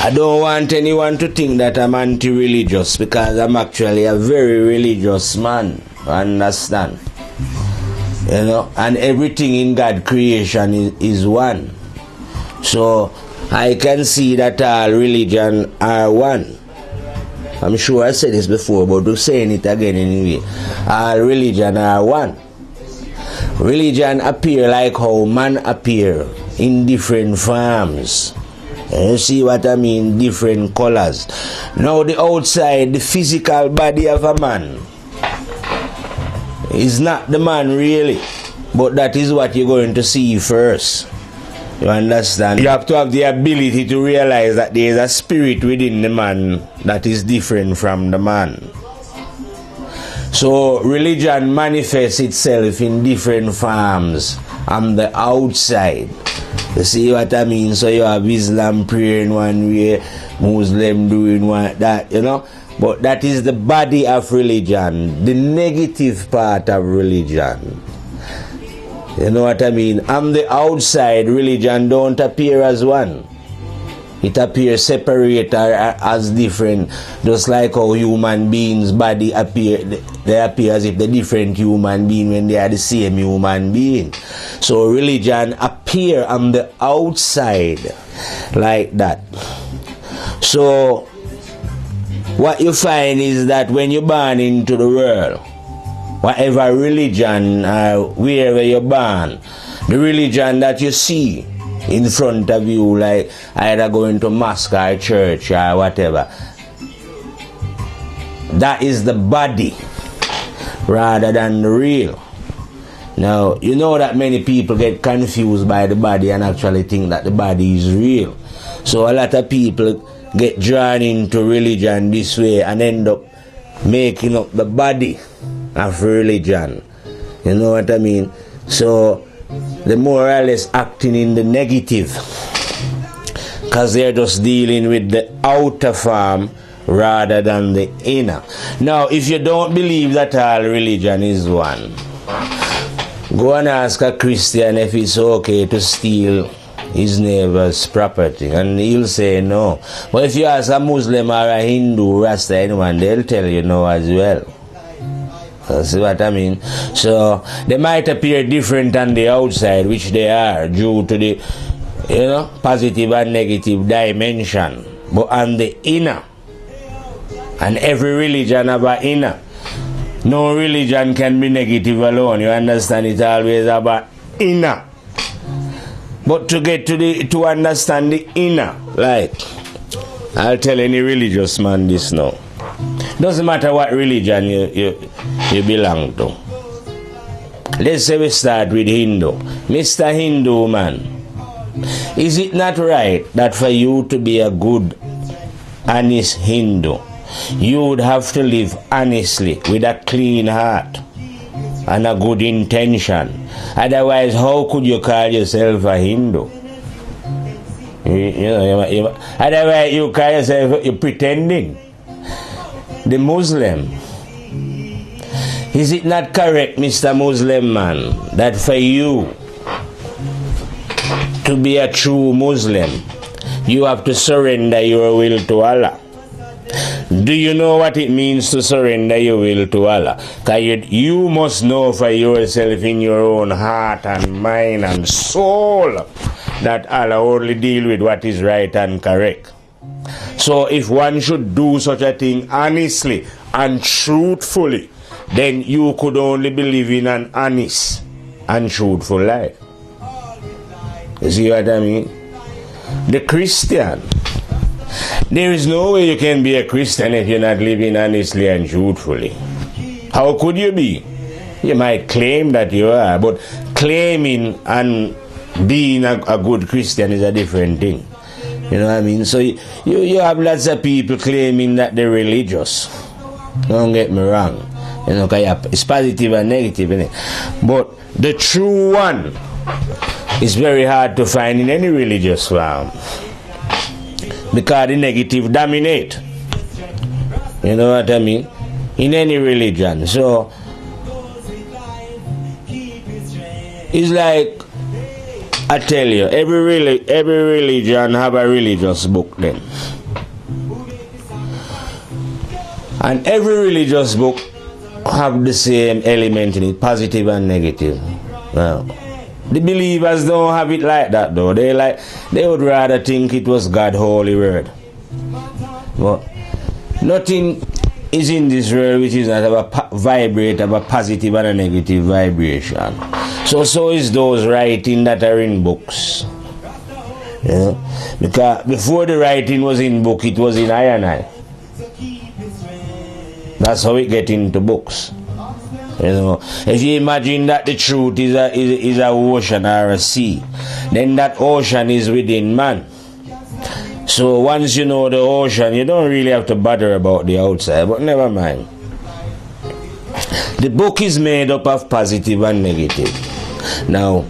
I don't want anyone to think that I'm anti-religious, because I'm actually a very religious man. Understand? You know, and everything in God's creation is one. So I can see that all religion are one. I'm sure I said this before, but I'm saying it again anyway. All religion are one. Religion appear like how man appear in different forms. You see what I mean? Different colors. Now the outside, the physical body of a man is not the man really, but that is what you're going to see first. You understand? You have to have the ability to realize that there is a spirit within the man that is different from the man. So religion manifests itself in different forms on the outside. You see what I mean? So you have Islam praying one way, Muslim doing one that, you know. But that is the body of religion, the negative part of religion. You know what I mean? On the outside, religion don't appear as one. It appears separate or as different, just like how human beings' body appear. They appear as if they're different human being when they are the same human being. So religion appear on the outside like that. So what you find is that when you're born into the world, whatever religion or wherever you're born, the religion that you see in front of you, like either going to mosque or church or whatever, that is the body rather than the real. Now, you know that many people get confused by the body and actually think that the body is real. So a lot of people get drawn into religion this way and end up making up the body of religion. You know what I mean? So they're more or less acting in the negative, because they're just dealing with the outer form rather than the inner. Now, if you don't believe that all religion is one, go and ask a Christian if it's okay to steal his neighbor's property, and he'll say no. But if you ask a Muslim or a Hindu, Rasta, anyone, they'll tell you no as well. See what I mean? So they might appear different on the outside, which they are due to the, you know, positive and negative dimension. But on the inner, and every religion have an inner. No religion can be negative alone. You understand? It's always about inner. But to get to understand the inner, like, I'll tell any religious man this now. Doesn't matter what religion you belong to. Let's say we start with Hindu. Mr. Hindu man, is it not right that for you to be a good, honest Hindu, you would have to live honestly with a clean heart and a good intention? Otherwise, how could you call yourself a Hindu? Otherwise, you call yourself, you're pretending. The Muslim, is it not correct, Mr. Muslim man, that for you to be a true Muslim, you have to surrender your will to Allah? Do you know what it means to surrender your will to Allah? Because you must know for yourself in your own heart and mind and soul that Allah only deal with what is right and correct. So if one should do such a thing honestly and truthfully, then you could only be living an honest and truthful life. You see what I mean? The Christian, there is no way you can be a Christian if you're not living honestly and truthfully. How could you be? You might claim that you are, but claiming and being a good Christian is a different thing. You know what I mean? So you have lots of people claiming that they're religious. Don't get me wrong. You know, it's positive and negative, isn't it? But the true one is very hard to find in any religious form, because the negative dominate. You know what I mean? In any religion. So it's like I tell you, every religion have a religious book then. And every religious book have the same element in it, positive and negative. Now, the believers don't have it like that though. They would rather think it was God's holy word. But nothing is in this world which is not vibrate of a positive and a negative vibration. So is those writing that are in books. You know? Because before the writing was in book, it was in I and I. That's how it get into books. You know, if you imagine that the truth is a ocean or a sea, then that ocean is within man. So once you know the ocean, you don't really have to bother about the outside, but never mind. The book is made up of positive and negative. Now,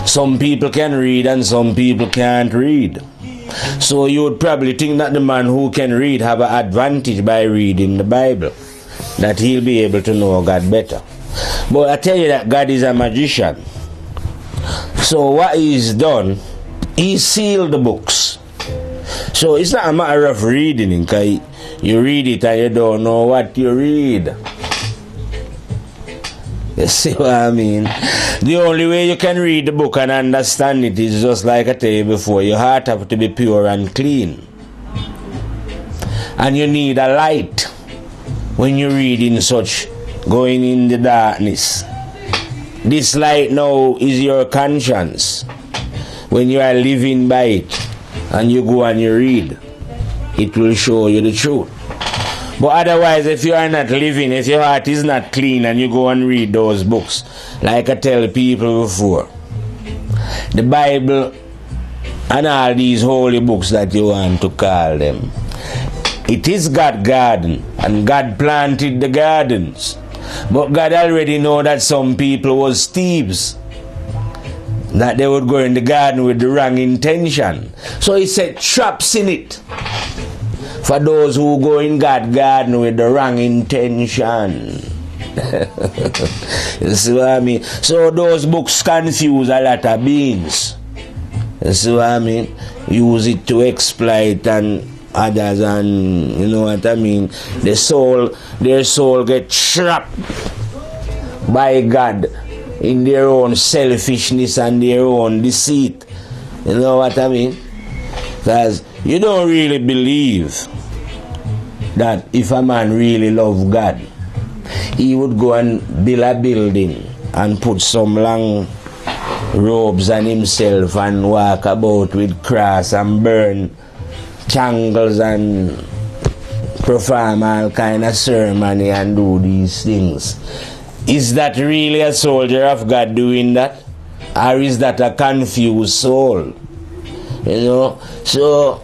some people can read and some people can't read. So you would probably think that the man who can read have an advantage by reading the Bible, that he'll be able to know God better. But I tell you that God is a magician. So what he's done, he sealed the books. So it's not a matter of reading it, because you read it and you don't know what you read. You see what I mean? The only way you can read the book and understand it is just like I tell you before, your heart have to be pure and clean. And you need a light when you're reading such, going in the darkness. This light now is your conscience. When you are living by it and you go and you read, it will show you the truth. But otherwise, if you are not living, if your heart is not clean and you go and read those books, like I tell people before, the Bible and all these holy books that you want to call them, it is God's garden, and God planted the gardens. But God already know that some people was thieves, that they would go in the garden with the wrong intention. So he set traps in it for those who go in God's garden with the wrong intention. You see what I mean? So those books confuse a lot of beings. You see what I mean? Use it to exploit and others, and you know what I mean? Their soul get trapped by God in their own selfishness and their own deceit. You know what I mean? Because you don't really believe that if a man really loved God, he would go and build a building and put some long robes on himself and walk about with cross and burn candles and perform all kind of ceremony and do these things. Is that really a soldier of God doing that? Or is that a confused soul? You know? So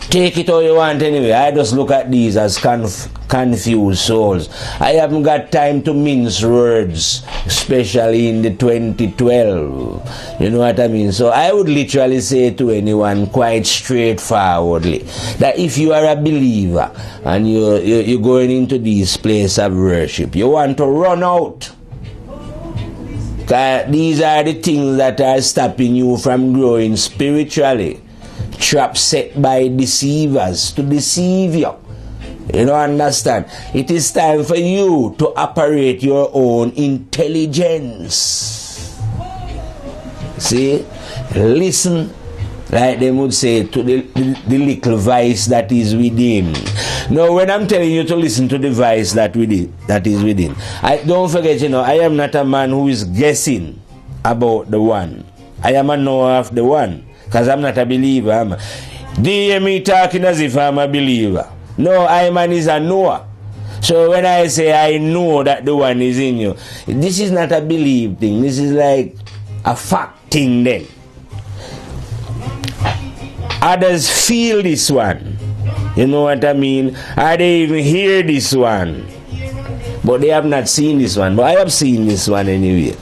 take it how you want anyway. I just look at these as confused souls. I haven't got time to mince words, especially in the 2012. You know what I mean? So I would literally say to anyone quite straightforwardly that if you are a believer and you're going into these places of worship, you want to run out. These are the things that are stopping you from growing spiritually. Traps set by deceivers to deceive you. You don't understand? It is time for you to operate your own intelligence. See? Listen, like they would say, to the little voice that is within. Now, when I'm telling you to listen to the voice that is within, don't forget, you know, I am not a man who is guessing about the one. I am a knower of the one. Because I'm not a believer. Do you hear me talking as if I'm a believer? No, I man is a knower. So when I say I know that the one is in you, this is not a belief thing. This is like a fact thing then. Others feel this one. You know what I mean? Or they even hear this one. But they have not seen this one. But I have seen this one anyway.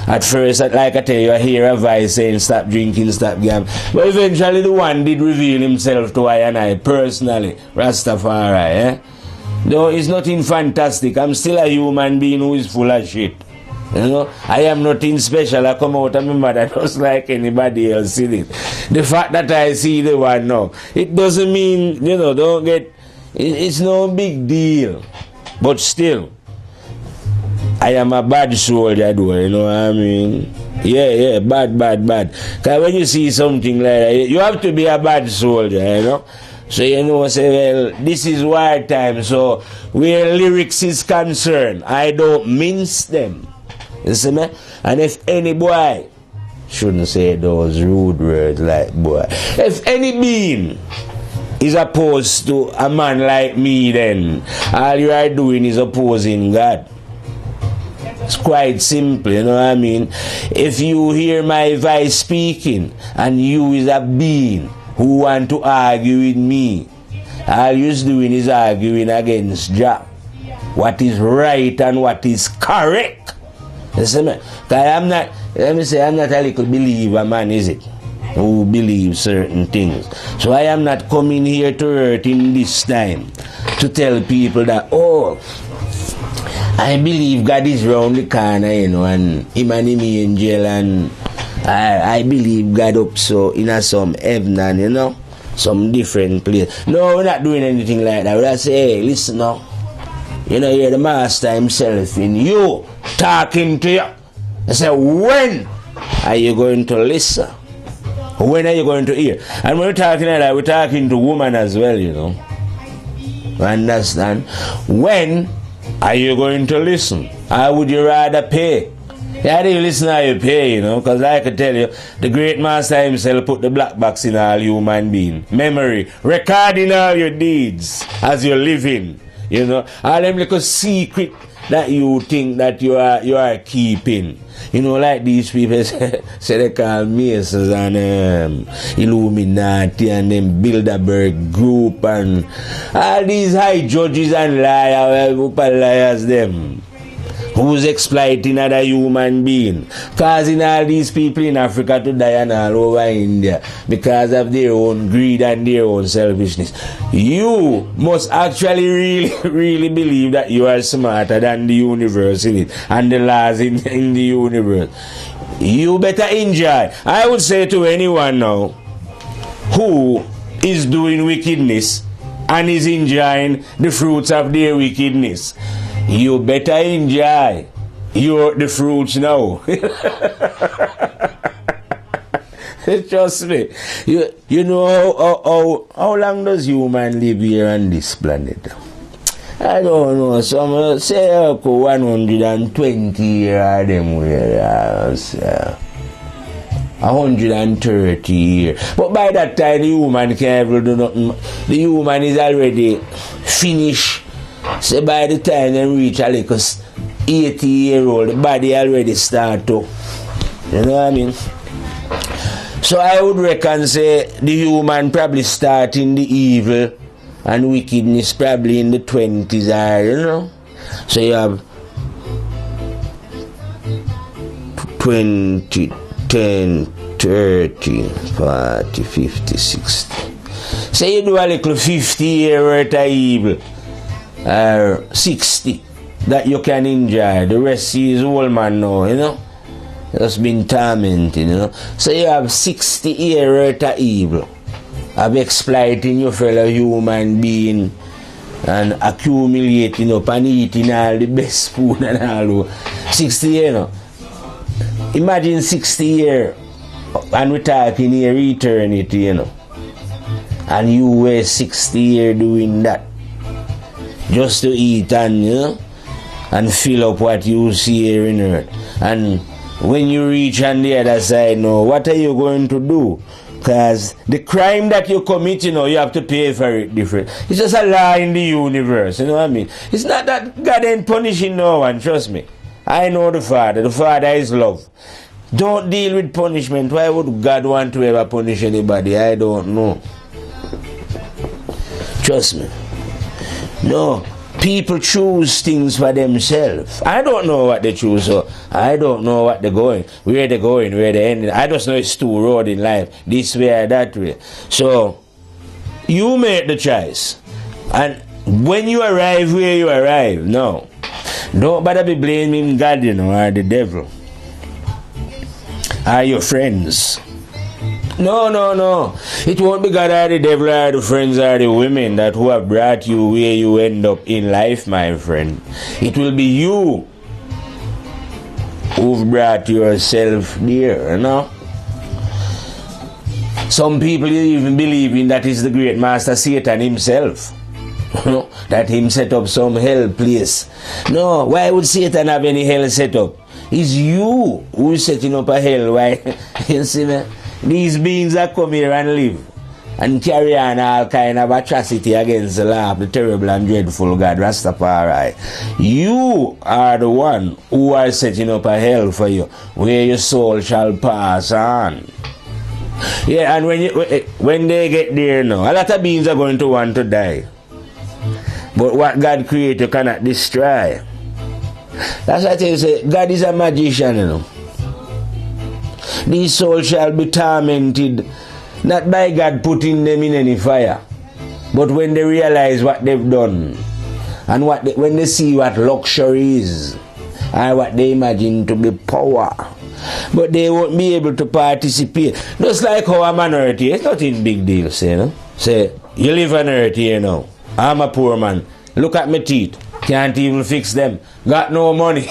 At first, like I tell you, I hear a voice saying stop drinking, stop gambling. But eventually the one did reveal himself to I and I personally. Rastafari, No, it's nothing fantastic. I'm still a human being who is full of shit. You know, I am nothing special. I come out of my mother just like anybody else in it. The fact that I see the one now, it doesn't mean, you know, don't get, it's no big deal. But still, I am a bad soldier, though, you know what I mean? Yeah, bad. Because when you see something like that, you have to be a bad soldier, you know? So, you know, say, well, this is war time, so where lyrics is concerned, I don't mince them. You see me? And if any boy, shouldn't say those rude words like boy, if any being is opposed to a man like me, then all you are doing is opposing God. It's quite simple, you know what I mean? If you hear my voice speaking and you is a being who want to argue with me, all you're doing is arguing against Jah. What is right and what is correct. You see me? Because I'm not, let me say, I'm not a little believer man, is it? Who believes certain things. So I am not coming here to earth in this time to tell people that, oh, I believe God is round the corner, you know, and him and him angel, and I believe God up so in a some heaven and, you know, some different place. No, we're not doing anything like that. We're say, hey, listen now. You know, you're the master himself in you talking to you. I say, when are you going to listen? When are you going to hear? And when we're talking like that, we're talking to women as well, you know. You understand? When are you going to listen? Or would you rather pay? Yeah, you listen or you pay, you know, because I can tell you, the great master himself put the black box in all human being. Memory, recording all your deeds as you're living, you know. All them little secret that you think that you are keeping. You know, like these people say they call Masons and Illuminati and them Bilderberg group and all these high judges and liars them. Who's exploiting other human being, causing all these people in Africa to die and all over India because of their own greed and their own selfishness. You must actually really believe that you are smarter than the universe in it and the laws in the universe. You better enjoy. I would say to anyone now who is doing wickedness and is enjoying the fruits of their wickedness, you better enjoy the fruits now. Trust me. You know how long does human live here on this planet? I don't know. Some say 120 years them years. 130 years. But by that time the human can't ever do nothing. The human is already finished. So by the time they reach a like 80-year-old, the body already start to, you know what I mean? So I would reckon say the human probably start in the evil and wickedness probably in the 20s, or, you know. So you have 20, 10, 30, 40, 50, 60. So you do a little 50 years worth of evil. 60 that you can enjoy. The rest is old man now, you know. Just been tormented, you know. So you have 60 years worth of evil of exploiting your fellow human being and accumulating up and eating all the best food and all. 60 years, you know. Imagine 60 years and we're talking here eternity, you know. And you were 60 years doing that. Just to eat and, you know, and fill up what you see here in earth. And when you reach on the other side now, what are you going to do? Because the crime that you commit, you know, you have to pay for it different. It's just a law in the universe, you know what I mean? It's not that God ain't punishing no one, trust me. I know the Father. The Father is love. Don't deal with punishment. Why would God want to ever punish anybody? I don't know. Trust me. No, people choose things for themselves. I don't know what they choose, so I don't know what they're going, where they're going, where they're ending. I just know it's two roads in life, this way or that way. So, you make the choice. And when you arrive where you arrive, no. Don't bother be blaming God, you know, or the devil. Or your friends. No, no, no. It won't be God or the devil or the friends or the women that who have brought you where you end up in life, my friend. It will be you who've brought yourself there, you know. Some people even believing that is the great master Satan himself. That him set up some hell place. No, why would Satan have any hell set up? It's you who is setting up a hell. Why? You see me? These beings that come here and live and carry on all kind of atrocity against the law of the terrible and dreadful God Rastafari. You are the one who are setting up a hell for you, where your soul shall pass on. Yeah, and when they get there now, a lot of beings are going to want to die. But what God created cannot destroy. That's why I tell you, say, God is a magician, you know. These souls shall be tormented, not by God putting them in any fire, but when they realize what they've done, and when they see what luxury is, and what they imagine to be power. But they won't be able to participate. Just like how I'm on earth here, it's nothing big deal, say, you know? Say, you live on earth here now. I'm a poor man. Look at my teeth. Can't even fix them. Got no money.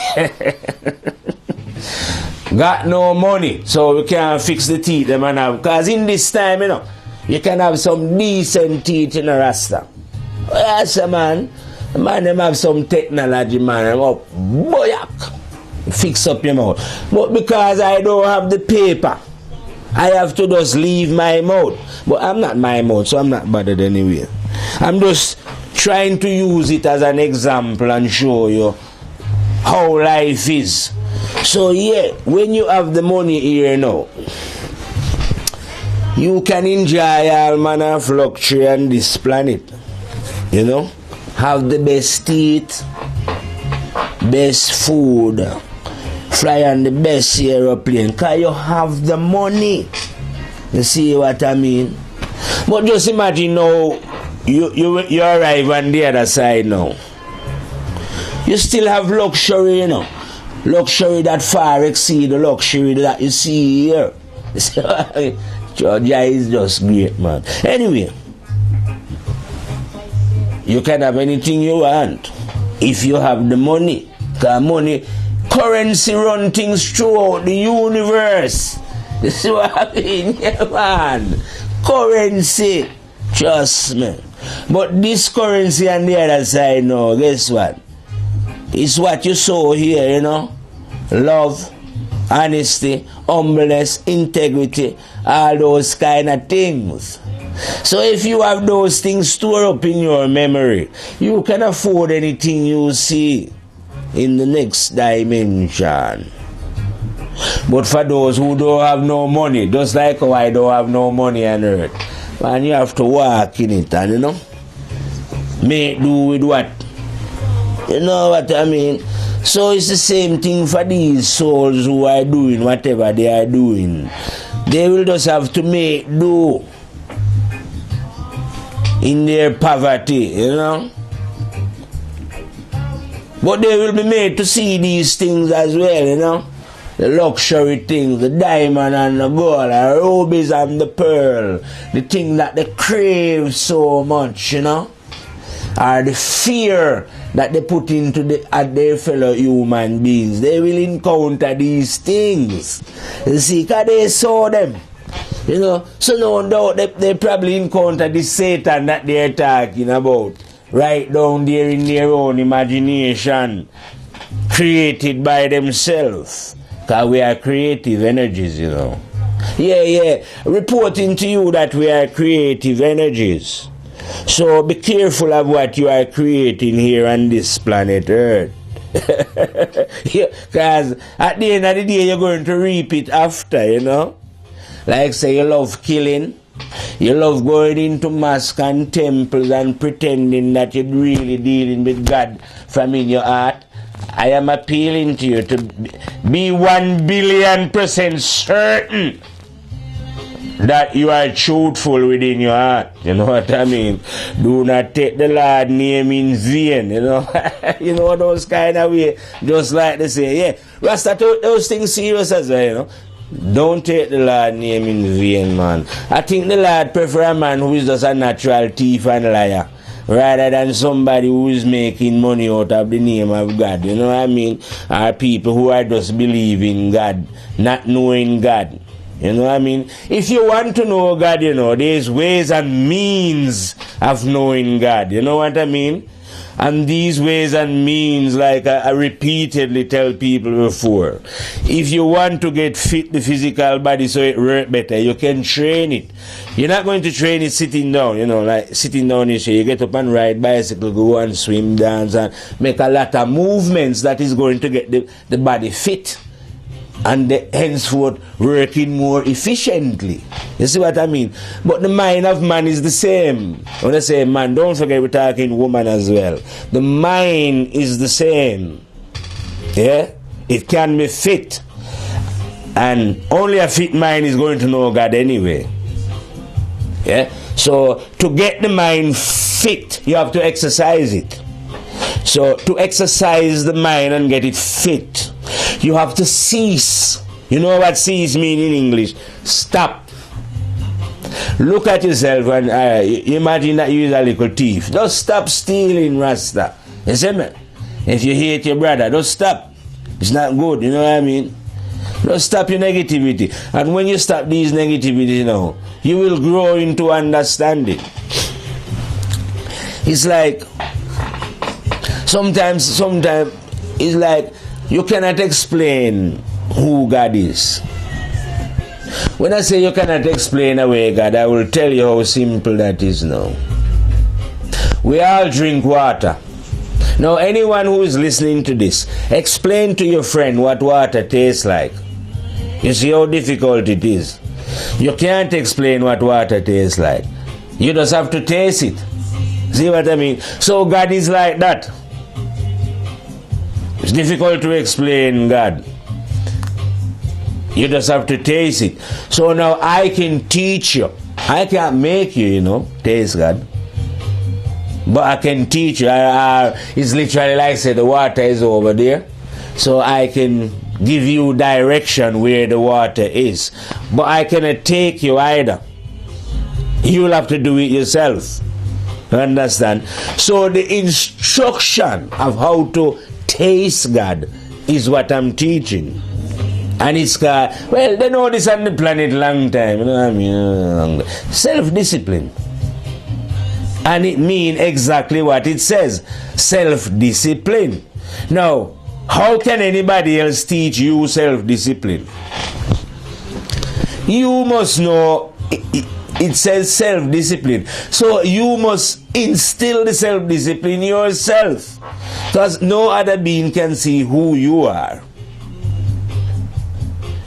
Got no money. So we can't fix the teeth them and have. Because in this time, you know, you can have some decent teeth in a Rasta. Yes, man. Man, them have some technology, man. Them up, boyak. Fix up your mouth. But because I don't have the paper, I have to just leave my mouth. But I'm not my mouth, so I'm not bothered anyway. I'm just trying to use it as an example and show you how life is. So yeah, when you have the money here now, you can enjoy all manner of luxury on this planet. You know? Have the best teeth, best food, fly on the best aeroplane, because you have the money. You see what I mean? But just imagine now, you arrive on the other side now. You still have luxury, you know. Luxury that far exceed the luxury that you see here. Georgia is just great, man. Anyway, you can have anything you want if you have the money. Because money, currency run things throughout the universe. You see what I mean? Yeah, man. Currency. Trust me. But this currency on the other side now, guess what? It's what you saw here, you know. Love, honesty, humbleness, integrity, all those kind of things. So if you have those things stored up in your memory, you can afford anything you see in the next dimension. But for those who don't have no money, just like how I don't have no money on earth, man, you have to walk in it and, you know, make do with what? You know what I mean? So it's the same thing for these souls who are doing whatever they are doing. They will just have to make do in their poverty, you know. But they will be made to see these things as well, you know. The luxury things, the diamond and the gold, the rubies and the pearl, the thing that they crave so much, you know. Or the fear that they put into their fellow human beings. They will encounter these things. You see, because they saw them. You know, so no doubt they probably encounter this Satan that they're talking about. Right down there in their own imagination. Created by themselves. Because we are creative energies, you know. Yeah. Reporting to you that we are creative energies. So be careful of what you are creating here on this planet Earth. Because at the end of the day, you're going to reap it after, you know. Like say you love killing. You love going into mosques and temples and pretending that you're really dealing with God from in your heart. I am appealing to you to be 1,000,000,000% certain that you are truthful within your heart. You know what I mean? Do not take the Lord's name in vain. You know, you know those kind of way. Just like they say, yeah, Rasta took those things serious as well. You know, don't take the Lord's name in vain, man. I think the Lord prefer a man who is just a natural thief and liar, rather than somebody who is making money out of the name of God. You know what I mean? Or people who are just believing God, not knowing God. You know what I mean? If you want to know God, you know, there's ways and means of knowing God. You know what I mean? And these ways and means, like I repeatedly tell people before, if you want to get fit the physical body so it works better, you can train it. You're not going to train it sitting down, you know, like sitting down you say, you get up and ride bicycle, go and swim, dance, and make a lot of movements that is going to get the body fit. And henceforth working more efficiently. You see what I mean? But the mind of man is the same. When I say man, don't forget we're talking woman as well. The mind is the same. Yeah? It can be fit. And only a fit mind is going to know God anyway. Yeah? So to get the mind fit, you have to exercise it. So to exercise the mind and get it fit, you have to cease. You know what cease mean in English? Stop. Look at yourself and imagine that you is a little thief. Just stop stealing, Rasta. You see me? If you hate your brother, just stop. It's not good, you know what I mean? Just stop your negativity. And when you stop these negativity, you know, you will grow into understanding. It's like sometimes it's like you cannot explain who God is. When I say you cannot explain away God, I will tell you how simple that is now. We all drink water. Now anyone who is listening to this, explain to your friend what water tastes like. You see how difficult it is. You can't explain what water tastes like. You just have to taste it. See what I mean? So God is like that. It's difficult to explain God. You just have to taste it. So now I can teach you. I can't make you, you know, taste God. But I can teach you. It's literally like I said, the water is over there. So I can give you direction where the water is. But I cannot take you either. You'll have to do it yourself. You understand? So the instruction of how to taste God is what I'm teaching. And it's called, well, they know this on the planet long time, you know what I mean? Self-discipline. And it means exactly what it says. Self-discipline. Now, how can anybody else teach you self-discipline? You must know it says self-discipline. So you must instill the self-discipline yourself. Because no other being can see who you are.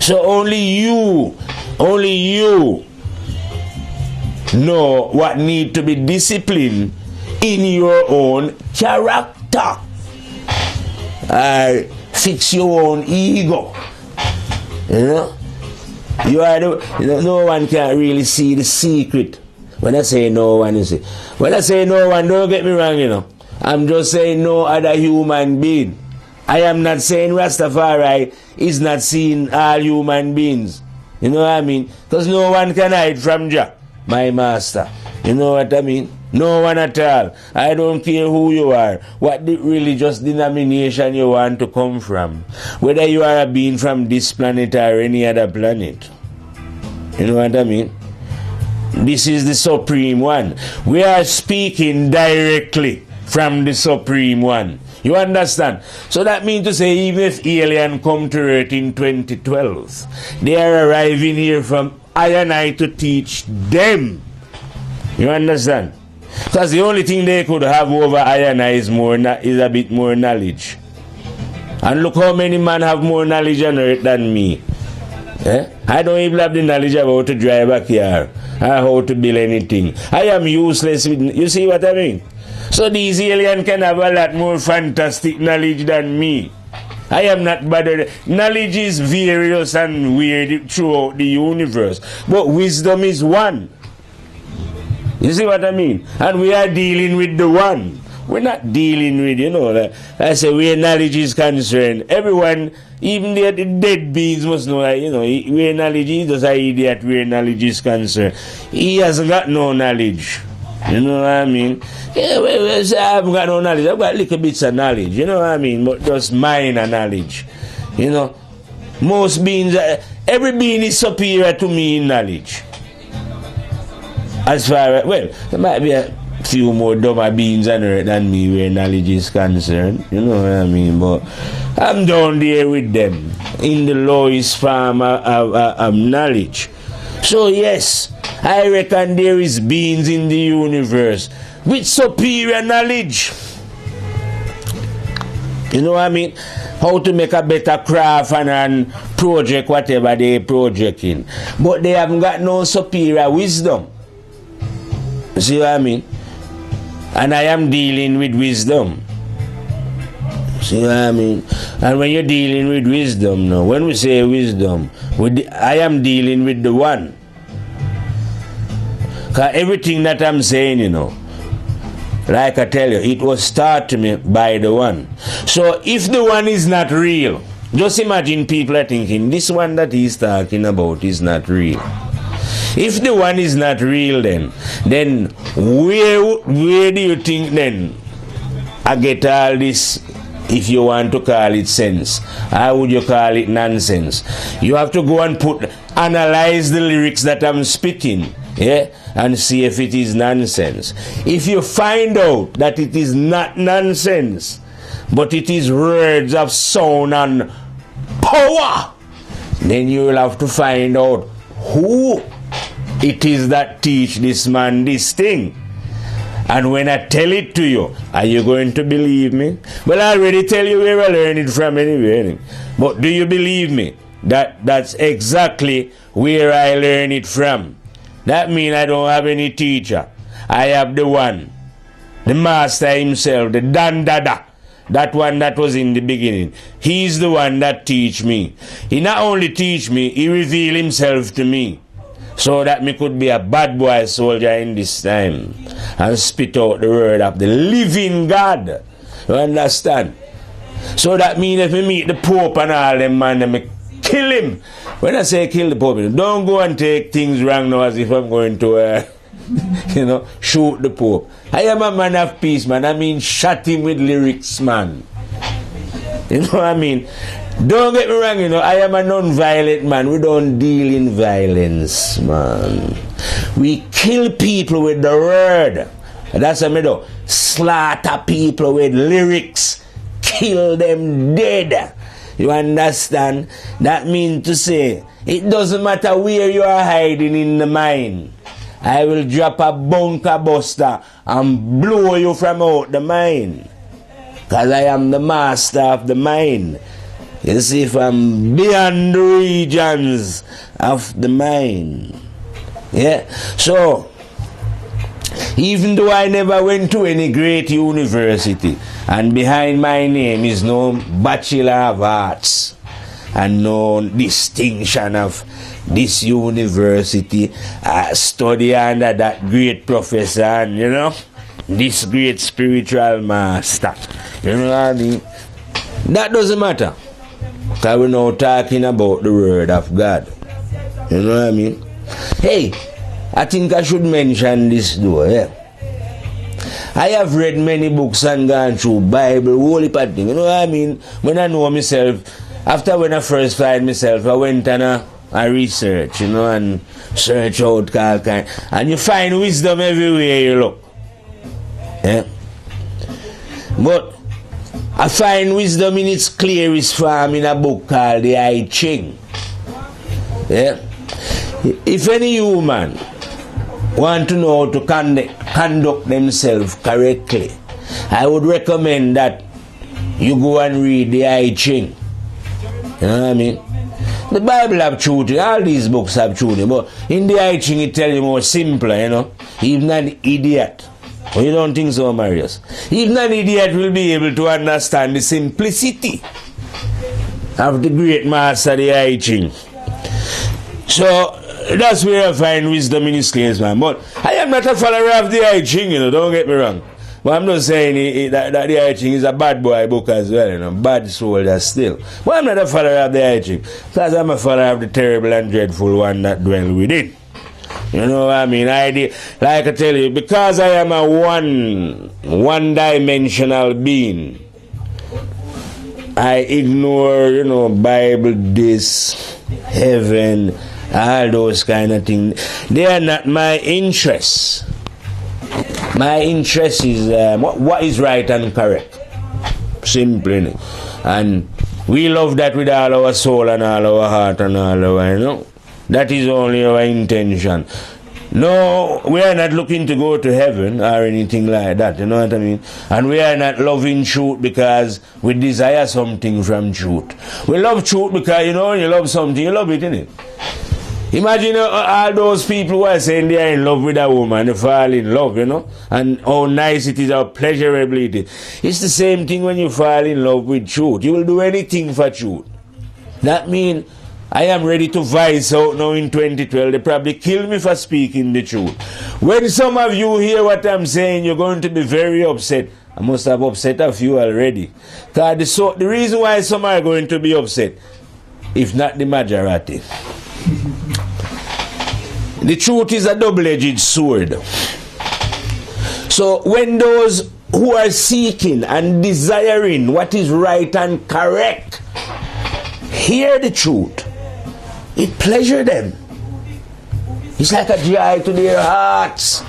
So only you know what need to be disciplined in your own character. Fix your own ego. You know? No one can really see the secret. When I say no one, you see. When I say no one, don't get me wrong, you know. I'm just saying no other human being. I am not saying Rastafari is not seeing all human beings. You know what I mean? Because no one can hide from Jah, my master. You know what I mean? No one at all. I don't care who you are, what the religious denomination you want to come from, whether you are a being from this planet or any other planet. You know what I mean? This is the Supreme One. We are speaking directly from the Supreme One. You understand? So that means to say, even if alien come to Earth in 2012, they are arriving here from I and I to teach them. You understand? Because the only thing they could have over I and I is a bit more knowledge. And look how many men have more knowledge on Earth than me. Eh? I don't even have the knowledge of how to drive a car or how to build anything. I am useless with, you see what I mean? So these aliens can have a lot more fantastic knowledge than me. I am not bothered. Knowledge is various and weird throughout the universe. But wisdom is one. You see what I mean? And we are dealing with the one. We're not dealing with, like I say, where knowledge is concerned. Everyone, even the dead beings must know that, where knowledge is, just an idiot where knowledge is concerned. He hasn't got no knowledge. You know what I mean? Yeah, I haven't got no knowledge. I've got little bits of knowledge. You know what I mean? But just minor knowledge. Most beings, every being is superior to me in knowledge. As far as, there might be a few more dumber beings on earth than me where knowledge is concerned. You know what I mean? But I'm down there with them in the lowest form of knowledge. So yes, I reckon there is beings in the universe with superior knowledge. You know what I mean? How to make a better craft and project whatever they projecting. But they haven't got no superior wisdom. You see what I mean? And I am dealing with wisdom. See what I mean? And when you're dealing with wisdom now, when we say wisdom, I am dealing with the one. Because everything that I'm saying, like I tell you, it was taught to me by the one. So if the one is not real, just imagine people are thinking, this one that he's talking about is not real. If the one is not real, then where do you think then I get all this, if you want to call it sense? How would you call it nonsense? You have to go and analyze the lyrics that I'm spitting, and see if it is nonsense. If you find out that it is not nonsense, but it is words of sound and power, then you will have to find out who it is that teach this man this thing. And when I tell it to you, are you going to believe me? Well, I already tell you where I learned it from anyway. But do you believe me? That's exactly where I learned it from. That means I don't have any teacher. I have the one, the master himself, the Dandada, that one that was in the beginning. He's the one that teach me. He not only teach me, he reveal himself to me, so that me could be a bad boy soldier in this time and spit out the word of the living God. You understand? So that means if we meet the Pope and all them man, then me kill him. When I say kill the Pope, don't go and take things wrong now as if I'm going to, shoot the Pope. I am a man of peace, man. I mean, shot him with lyrics, man. You know what I mean? Don't get me wrong, I am a non-violent man. We don't deal in violence, man. We kill people with the word. That's what I do. Slaughter people with lyrics. Kill them dead. You understand? That means to say, it doesn't matter where you are hiding in the mine. I will drop a bunker buster and blow you from out the mine. Because I am the master of the mine. You see, from beyond the regions of the mine. Yeah? So, even though I never went to any great university, and behind my name is no Bachelor of Arts and no distinction of this university, study under that great professor and, this great spiritual master. You know what I mean? That doesn't matter. Because we're now talking about the word of God. You know what I mean? Hey, I think I should mention this though, I have read many books and gone through Bible, whole heap of things. You know what I mean? When I know myself, after when I first find myself, I went on a research, and search out all kind. And you find wisdom everywhere you look. Yeah? But I find wisdom in its clearest form in a book called the I Ching. Yeah? If any human want to know how to conduct themselves correctly, I would recommend that you go and read the I Ching. You know what I mean? The Bible have truth, all these books have truth, but in the I Ching it tells you more simpler, Even an idiot. Well, you don't think so, Marius? Even an idiot will be able to understand the simplicity of the great master, the I Ching. So that's where I find wisdom in his claims, man. But I am not a follower of the I Ching, don't get me wrong. But I'm not saying that the I Ching is a bad boy book as well, bad soldier still. But I'm not a follower of the I Ching, because I'm a follower of the terrible and dreadful one that dwell within. You know what I mean? Like I tell you, because I am a one-dimensional being, I ignore, Bible, this, heaven, all those kind of things. They are not my interests. My interest is what is right and correct. Simply. And we love that with all our soul and all our heart and all our, That is only our intention. No, we are not looking to go to heaven or anything like that, you know what I mean? And we are not loving truth because we desire something from truth. We love truth because, when you love something, you love it, innit? Imagine all those people who are saying they are in love with a woman, they fall in love, and how nice it is, how pleasurable it is. It's the same thing when you fall in love with truth. You will do anything for truth. That means I am ready to vice out now in 2012. They probably kill me for speaking the truth. When some of you hear what I'm saying, you're going to be very upset. I must have upset a few already. Because the reason why some are going to be upset, if not the majority. The truth is a double-edged sword. So when those who are seeking and desiring what is right and correct hear the truth, it pleasures them. It's like a joy to their hearts.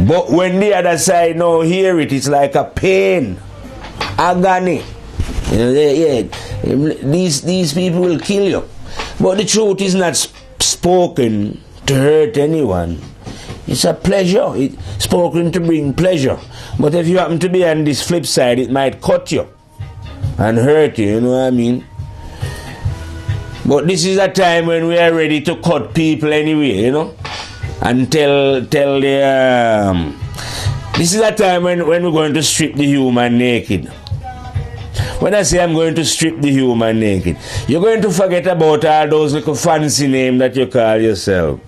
But when the other side now hear it, it's like a pain, agony. These people will kill you. But the truth is not spoken to hurt anyone. It's a pleasure. It's spoken to bring pleasure. But if you happen to be on this flip side, it might cut you and hurt you, you know what I mean? But this is a time when we are ready to cut people anyway, and tell the this is a time when we're going to strip the human naked. When I say I'm going to strip the human naked, you're going to forget about all those little fancy names that you call yourself.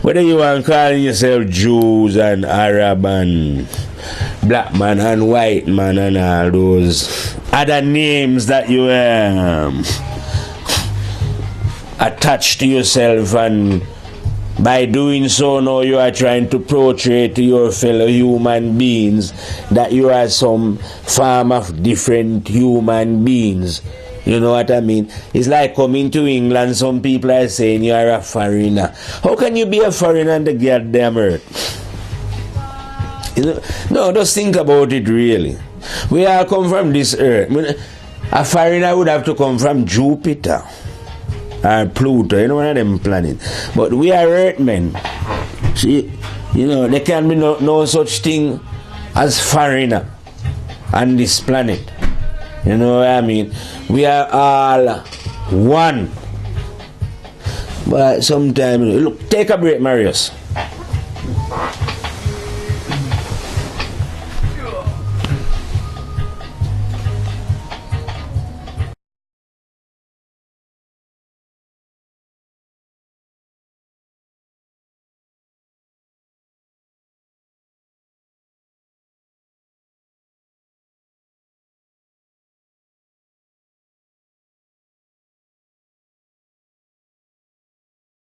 Whether you are calling yourself Jews and Arab and black man and white man and all those other names that you attach to yourself, and by doing so now you are trying to portray to your fellow human beings that you are some form of different human beings. You know what I mean? It's like coming to England, some people are saying you are a foreigner. How can you be a foreigner on the goddamn earth? No, just think about it really. We all come from this earth. A foreigner would have to come from Jupiter or Pluto, one of them planets. But we are earthmen. See, there can be no such thing as foreigner on this planet. You know what I mean? We are all one. But sometimes, look, take a break, Marius.